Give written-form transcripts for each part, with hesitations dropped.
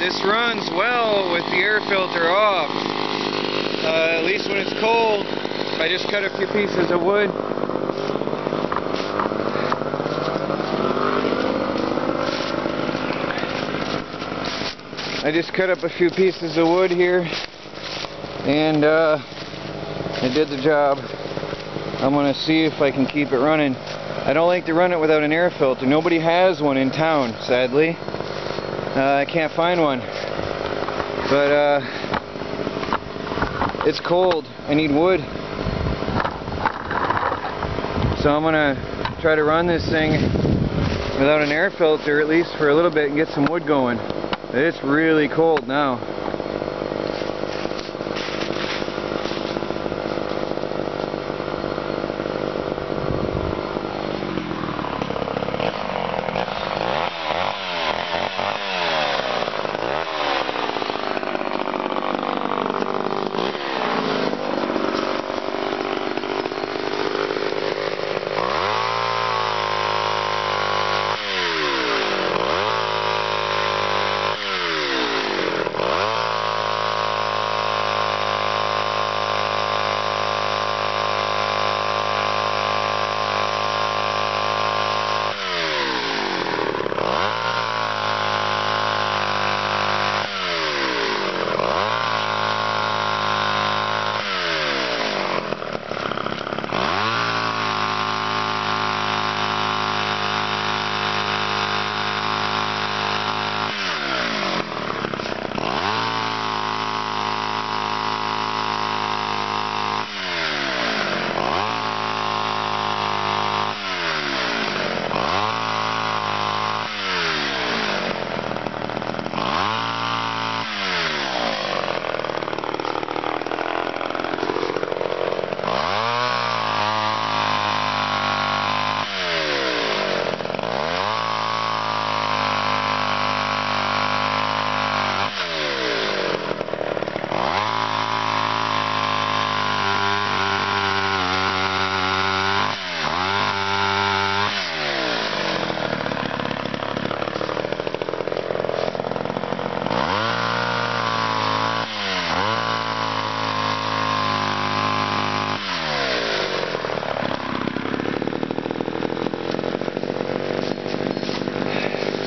this runs well with the air filter off. At least when it's cold. I just cut a few pieces of wood. I just cut up a few pieces of wood here, and it did the job. I'm going to see if I can keep it running. I don't like to run it without an air filter. Nobody has one in town, sadly. I can't find one. But it's cold. I need wood. So I'm going to try to run this thing without an air filter, at least for a little bit, and get some wood going. It's really cold now.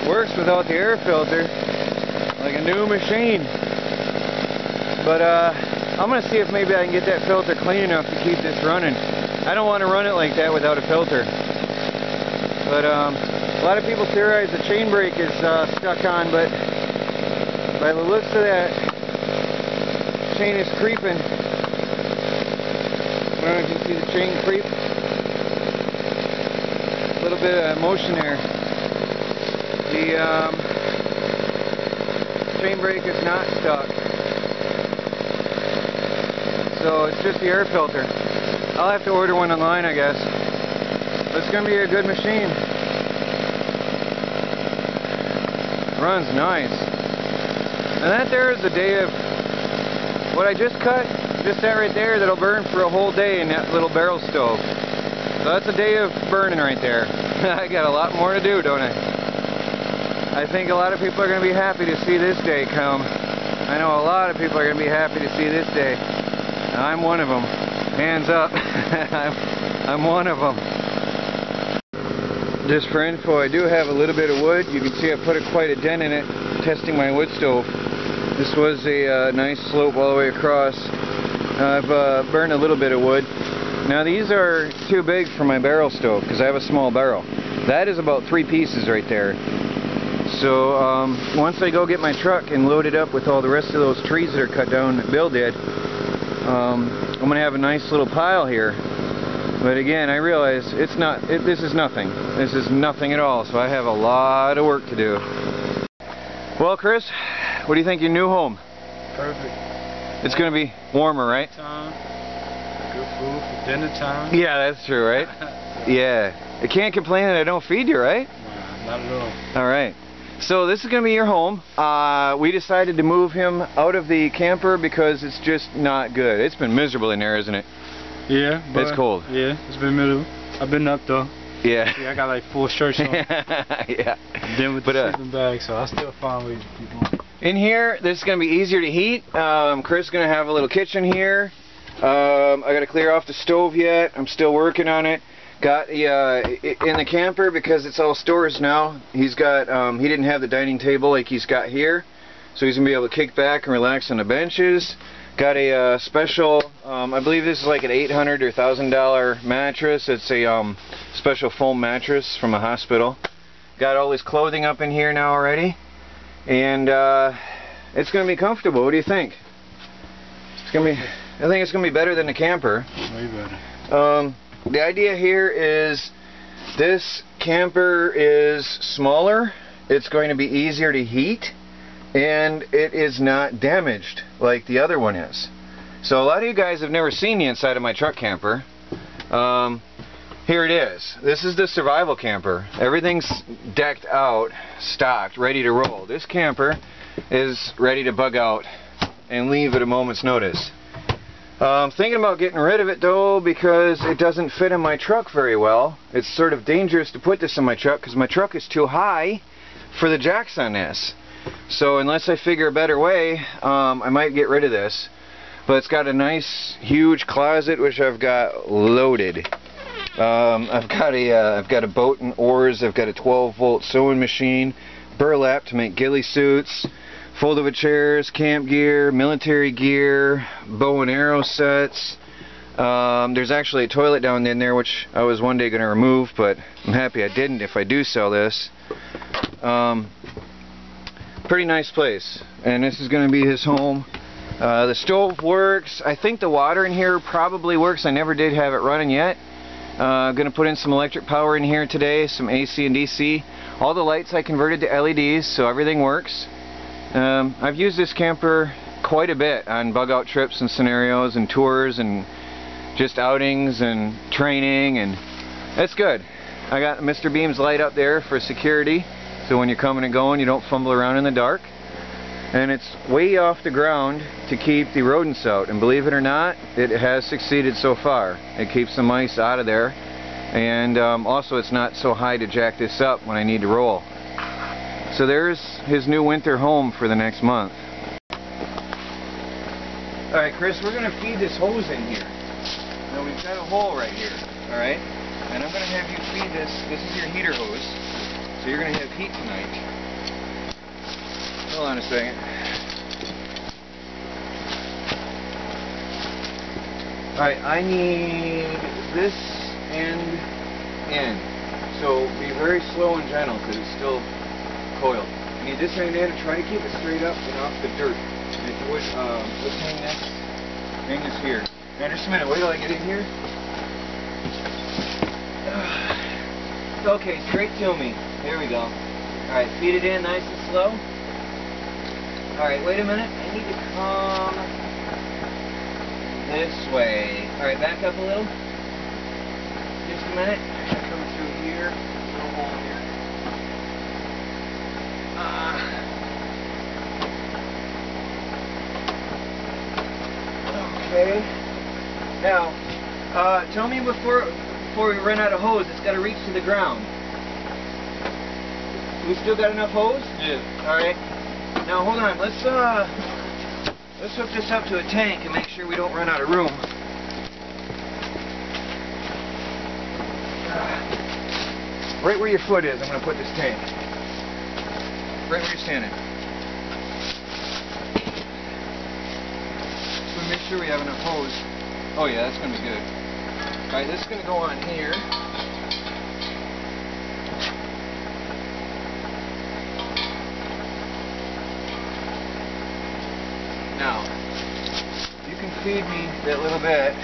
Works without the air filter like a new machine. But I'm gonna see if maybe I can get that filter clean enough to keep this running. I don't want to run it like that without a filter. But a lot of people theorize the chain brake is stuck on, but by the looks of that, chain is creeping. I don't know if you can see the chain creep. A little bit of motion there. The chain brake is not stuck, so it's just the air filter. I'll have to order one online, I guess. But it's going to be a good machine. Runs nice. And that there is a day of what I just cut, just that right there, that'll burn for a whole day in that little barrel stove. So that's a day of burning right there. I got a lot more to do, don't I? I think a lot of people are going to be happy to see this day come. I know a lot of people are going to be happy to see this day. I'm one of them. Hands up. I'm one of them. Just for info, I do have a little bit of wood. You can see I put quite a dent in it testing my wood stove. This was a nice slope all the way across. I've burned a little bit of wood. Now these are too big for my barrel stove because I have a small barrel. That is about 3 pieces right there. So once I go get my truck and load it up with all the rest of those trees that are cut down that Bill did, I'm going to have a nice little pile here. But again, I realize it's not. This is nothing. This is nothing at all. So I have a lot of work to do. Well, Chris, what do you think of your new home? Perfect. It's going to be warmer, right? Time. Good food for dinner time. Yeah, that's true, right? Yeah. I can't complain that I don't feed you, right? Nah, not at all. All right. So this is going to be your home. We decided to move him out of the camper because it's just not good. It's been miserable in there, isn't it? Yeah. It's cold. Yeah, it's been miserable. I've been up though. Yeah. See, I got like 4 shirts on. Yeah. Then with the sleeping bag, so I still find ways to keep on. In here, this is going to be easier to heat. Chris is going to have a little kitchen here. I got to clear off the stove yet. I'm still working on it. Got in the camper, because it's all storage now. He's got he didn't have the dining table like he's got here, so he's gonna be able to kick back and relax on the benches. Got a special, I believe this is like an $800 or $1,000 mattress. It's a special foam mattress from a hospital. Got all his clothing up in here now already, and it's gonna be comfortable. What do you think? It's gonna be. I think it's gonna be better than the camper. Way better. The idea here is this camper is smaller, it's going to be easier to heat, and it is not damaged like the other one is. So a lot of you guys have never seen the inside of my truck camper. Here it is. This is the survival camper. Everything's decked out, stocked, ready to roll. This camper is ready to bug out and leave at a moment's notice. I'm thinking about getting rid of it though, because it doesn't fit in my truck very well. It's sort of dangerous to put this in my truck because my truck is too high for the jacks on this. So unless I figure a better way, I might get rid of this. But it's got a nice huge closet which I've got loaded. I've got a boat and oars. I've got a 12-volt sewing machine, burlap to make ghillie suits, foldable chairs, camp gear, military gear, bow and arrow sets. There's actually a toilet down in there which I was one day going to remove, but I'm happy I didn't if I do sell this. Pretty nice place, and this is going to be his home. The stove works. I think the water in here probably works. I never did have it running yet. I'm going to put in some electric power in here today, some AC and DC. All the lights I converted to LEDs, so everything works. I've used this camper quite a bit on bug out trips and scenarios and tours and just outings and training, and it's good. I got Mr. Beam's light up there for security, so when you're coming and going you don't fumble around in the dark. And it's way off the ground to keep the rodents out, and believe it or not, it has succeeded so far. It keeps the mice out of there, and also it's not so high to jack this up when I need to roll. So there's his new winter home for the next month. Alright Chris, we're going to feed this hose in here. Now we've got a hole right here, alright? And I'm going to have you feed this. This is your heater hose. So you're going to have heat tonight. Hold on a second. Alright, I need this end in. So be very slow and gentle because it's still coiled. You need this end in and try to keep it straight up and off the dirt. And if you would, let's hang this here. Now just a minute, wait till I get in here. Okay, straight to me. There we go. Alright, feed it in nice and slow. Alright, wait a minute. I need to come this way. Alright, back up a little. Just a minute. Coming through here. Little hole here. Okay. Now, tell me before we run out of hose, it's got to reach to the ground. We still got enough hose? Yeah. Alright. Now hold on, let's hook this up to a tank and make sure we don't run out of room. Right where your foot is, I'm going to put this tank. Right where you're standing. So we make sure we have enough hose. Oh yeah, that's going to be good. Alright, this is going to go on here. Now, you can feed me that little bit.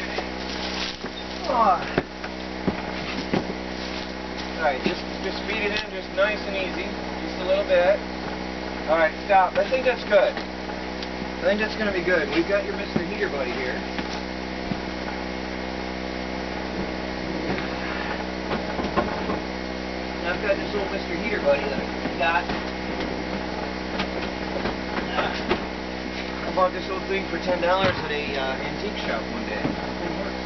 Oh. Alright, just feed it in just nice and easy. Just a little bit. Alright, stop. I think that's good. I think that's going to be good. We've got your Mr. Heater buddy here. I've got this little Mr. Heater buddy that I got. I bought this old thing for $10 at a antique shop one day. It works.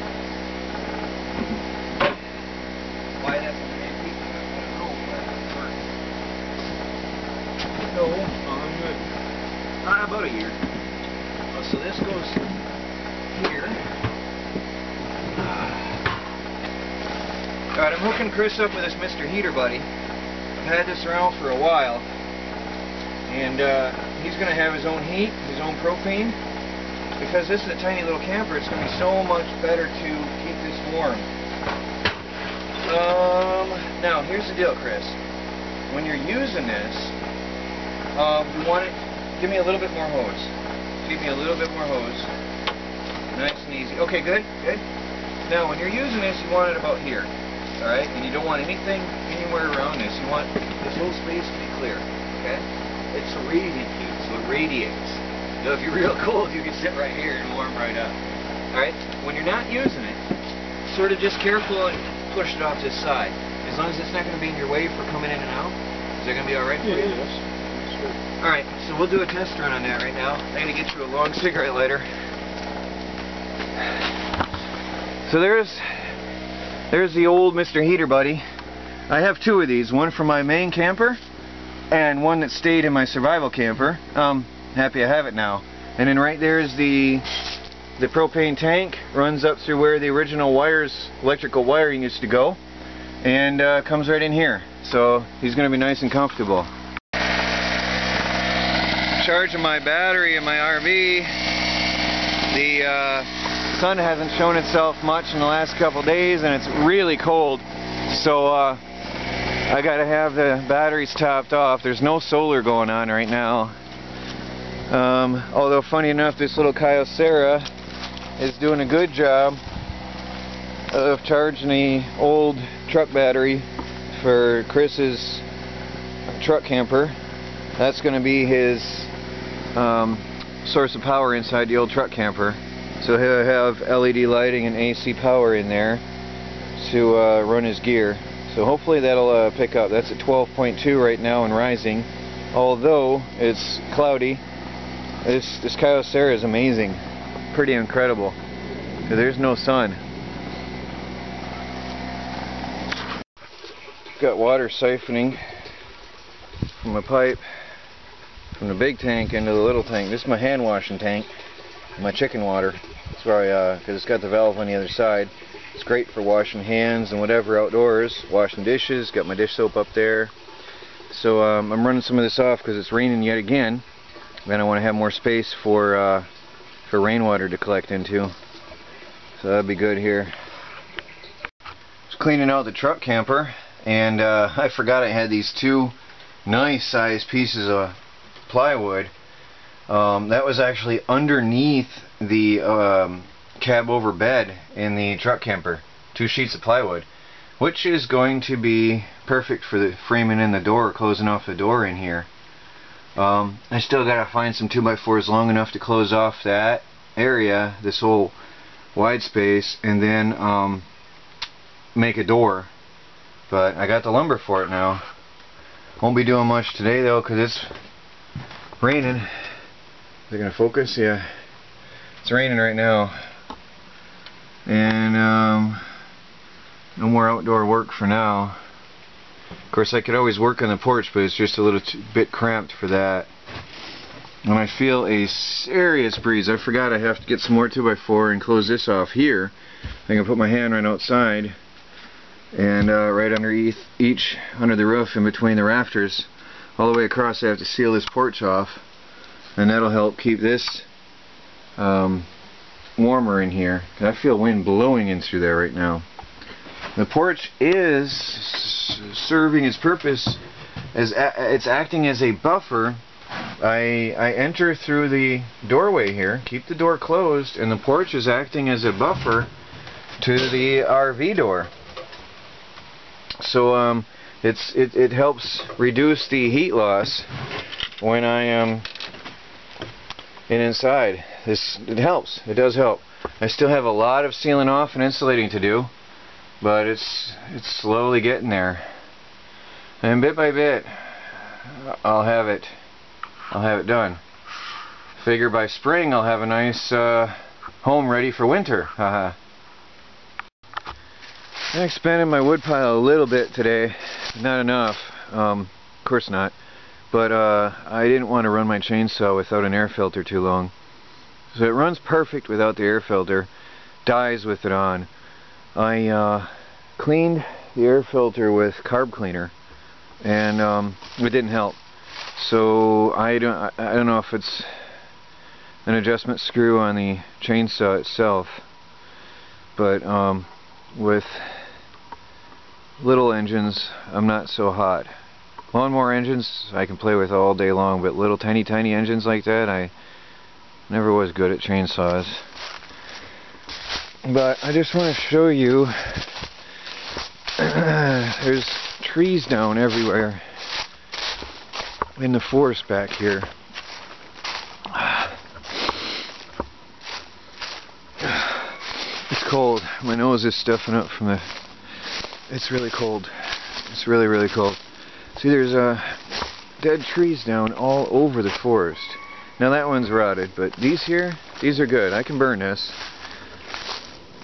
Why that's an antique shop, I don't know, but it works. So, I'm good. About a year. So this goes here. Alright, I'm hooking Chris up with this Mr. Heater Buddy. I've had this around for a while, and he's going to have his own heat, his own propane. Because this is a tiny little camper, it's going to be so much better to keep this warm. Now, here's the deal, Chris. When you're using this, you want it. Give me a little bit more hose. Feed me a little bit more hose. Nice and easy. Okay, good, good. Now, when you're using this, you want it about here. Alright? And you don't want anything anywhere around this. You want this whole space to be clear. Okay? It's radiant, so it radiates. So if you're real cold, you can sit right here and warm right up. Alright? When you're not using it, sort of just careful and push it off this side. As long as it's not going to be in your way for coming in and out. Is that going to be alright for you? Yes. Sure. Alright, so we'll do a test run on that right now. I'm going to get you a long cigarette lighter. So there's the old Mr. Heater Buddy. I have two of these. One for my main camper and one that stayed in my survival camper. Happy I have it now. And then right there is the propane tank. Runs up through where the original wires, electrical wiring used to go, and comes right in here. So he's going to be nice and comfortable. Charging my battery in my RV. The sun hasn't shown itself much in the last couple days, and it's really cold. So I got to have the batteries topped off. There's no solar going on right now. Although funny enough, this little Kyocera is doing a good job of charging the old truck battery for Chris's truck camper. That's going to be his source of power inside the old truck camper. So he'll have LED lighting and AC power in there to run his gear. So hopefully that'll pick up. That's at 12.2 right now and rising. Although it's cloudy. This Kyocera is amazing, pretty incredible. There's no sun. Got water siphoning from a pipe from the big tank into the little tank. This is my hand washing tank, my chicken water. That's where because it's got the valve on the other side. It's great for washing hands and whatever outdoors, washing dishes. Got my dish soap up there. So I'm running some of this off because it's raining yet again. Then I want to have more space for rainwater to collect into. So that'd be good here. Just cleaning out the truck camper, and I forgot I had these two nice sized pieces of plywood. That was actually underneath the cab over bed in the truck camper. 2 sheets of plywood, which is going to be perfect for the framing in the door, closing off the door in here. I still gotta find some 2x4s long enough to close off that area, this whole wide space, and then make a door. But I got the lumber for it now. Won't be doing much today though, because it's raining. Is it gonna focus? Yeah. It's raining right now. And no more outdoor work for now. Of course, I could always work on the porch, but it's just a little bit cramped for that. And I feel a serious breeze. I forgot I have to get some more 2x4 and close this off here. I can put my hand right outside and right underneath under the roof in between the rafters. All the way across I have to seal this porch off, and that'll help keep this warmer in here. I feel wind blowing in through there right now. The porch is serving its purpose as it's acting as a buffer. I enter through the doorway here, keep the door closed, and the porch is acting as a buffer to the RV door. So it helps reduce the heat loss when I am inside. It helps. It does help. I still have a lot of sealing off and insulating to do, but it's slowly getting there. And bit by bit, I'll have it done. Figure by spring I'll have a nice home ready for winter. Haha. I expanded my wood pile a little bit today. Not enough. Of course not. but I didn't want to run my chainsaw without an air filter too long. So it runs perfect without the air filter, dies with it on. I cleaned the air filter with carb cleaner, and it didn't help. So I don't know if it's an adjustment screw on the chainsaw itself, but with little engines I'm not so hot. Lawnmower engines I can play with all day long, but little tiny engines like that, I never was good at chainsaws. But I just want to show you there's trees down everywhere in the forest back here. It's cold. My nose is stuffing up from the... It's really cold. It's really cold. See, there's dead trees down all over the forest. Now that one's rotted, but these here, these are good. I can burn this.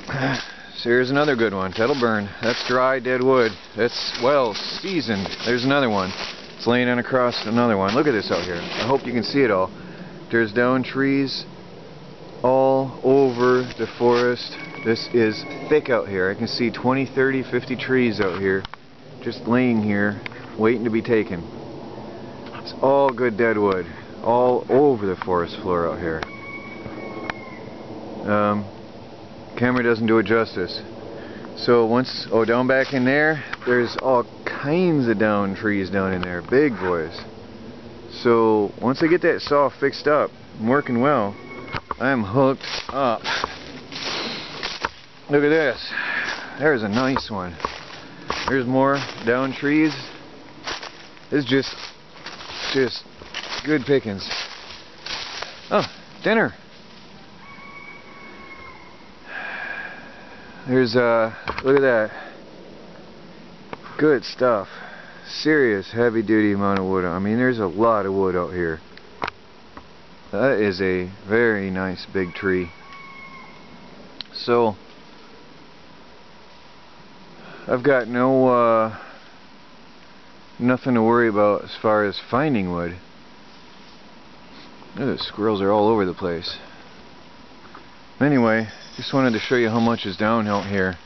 So here's another good one. That'll burn. That's dry, dead wood. That's well seasoned. There's another one. It's laying on across another one. Look at this out here. I hope you can see it all. There's down trees all over the forest. This is thick out here. I can see 20, 30, 50 trees out here just laying here waiting to be taken. It's all good dead wood all over the forest floor out here. Camera doesn't do it justice. So once, down back in there, there's all kinds of down trees down in there, big boys. So once I get that saw fixed up and working well, I'm hooked up. Look at this. There's a nice one. There's more down trees. It's just good pickings. Oh, dinner. There's look at that. Good stuff. Serious heavy duty amount of wood. I mean, there's a lot of wood out here. That is a very nice big tree. So I've got nothing to worry about as far as finding wood. The squirrels are all over the place. Anyway, just wanted to show you how much is down out here.